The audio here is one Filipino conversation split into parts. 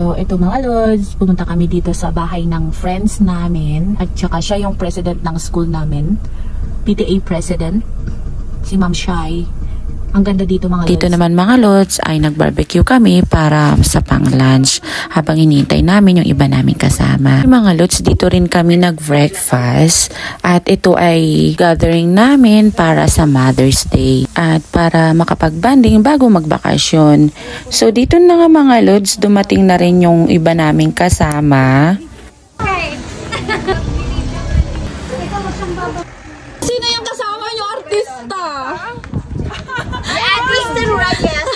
So, ito mga lods, pumunta kami dito sa bahay ng friends namin at saka siya yung president ng school namin, PTA president, si Ma'am Shai. Ang ganda dito mga lods. Dito naman mga lods ay nag-barbecue kami para sa pang-lunch habang hinihintay namin yung iba naming kasama. Mga lods, dito rin kami nag-breakfast at ito ay gathering namin para sa Mother's Day at para makapag-banding bago magbakasyon. So dito na nga mga lods, dumating na rin yung iba naming kasama. Sino yung kasama nyo artista? Kristen Reyes.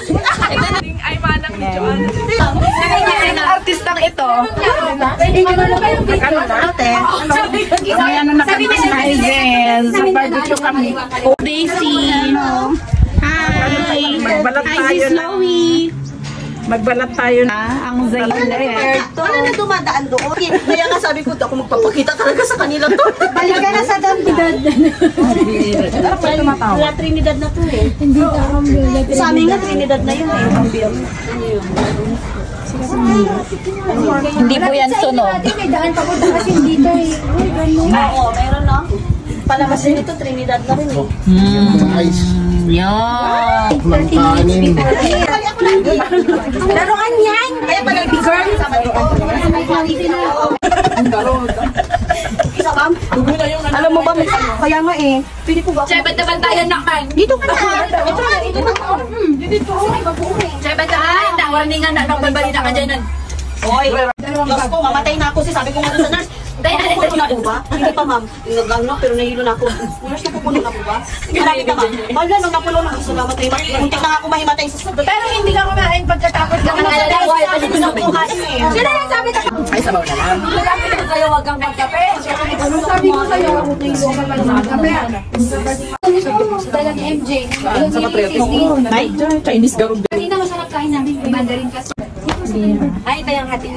Ay, manang ni John. Artistang ito. May ano na kami sa Izel. Sa barbecue kami. Daisy. Hi. Magbalat Hi, tayo si Chloe. Magbalat tayo na ang Zayn. Ano na dumadaan doon? Kaya nga sabi ko, ako magpapakita talaga sa kanila to. Balik ka na sa Trinidad. Wala Trinidad na to eh. Hindi ka ang Sa amin nga Trinidad na yun eh. Hindi po yan sunog. May daan pa po kasi dito eh. Oo, meron no? Palabas din ito, Trinidad na rin eh. Yan. Laruan yan! Kaya pala girl! Isa ma'am? Alam mo ba, kaya nga eh. Pili ko ba? Chay, banta-bantayan naman. Dito ka na! Dito. Chay, bantayan na. Warningan na. Nagbabalita ka dyan. Hoy! Diyos ko, mamatay na ako. Sabi ko nga doon sa nurse. Napupuno na po ba? Hindi pa ma'am. Nagano, pero nahilo na ako. Nurse, napupuno na po ba? Malapit na ma'am. Mahal na, napulo na. Salamat kayo. Muntik na nga ako mahimatay sa sudot. Pero hindi ka kumain pagkatapos ka ng alala. Sino yung sabi ka? Ay, sabaw na lang. Sabi ko sa'yo, wag kang magkape. Sabi ko sa'yo, magkape. Dalang MJ. Sa patriotism. Ay, Chinese garog. Kanina masarap kain namin. Mandarin kasi. Ay, ito yung hatian.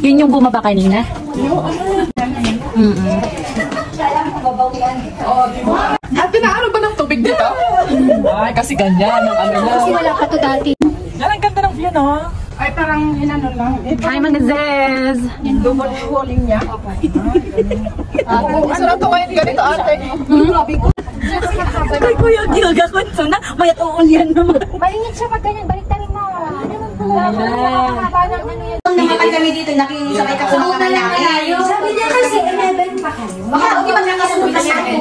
Yun yung bumaba kanina? Pinaano ba ng tubig dito? Ay, kasi ganyan. Ang ano na. Kasi wala pa to dati. Yan, ang ganda ng view, no? Ay, parang hinano lang. Hi, mga Zez! Double walling niya. Masarap to ngayon ganito ate. Ay, kuya, giga ko ito na. May tuon yan naman. Maingit siya pag ganyan. Balik tayo mo. Ano naman po? Nakakaba ng ano yan. Nung namatay kami dito, nakisabay ka sa mga malaki. Sabi niya kasi 11 pa kayo. Baka, hindi ba nakasunod ka sa akin?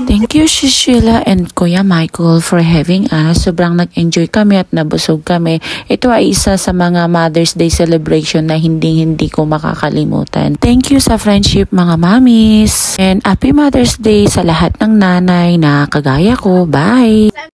Thank you Sheila and Kuya Michael for having us. Sobrang nag-enjoy kami at nabusog kami. Ito ay isa sa mga Mother's Day celebration na hindi ko makakalimutan. Thank you sa friendship mga mamis. And happy Mother's Day sa lahat ng nanay na kagaya ko. Bye!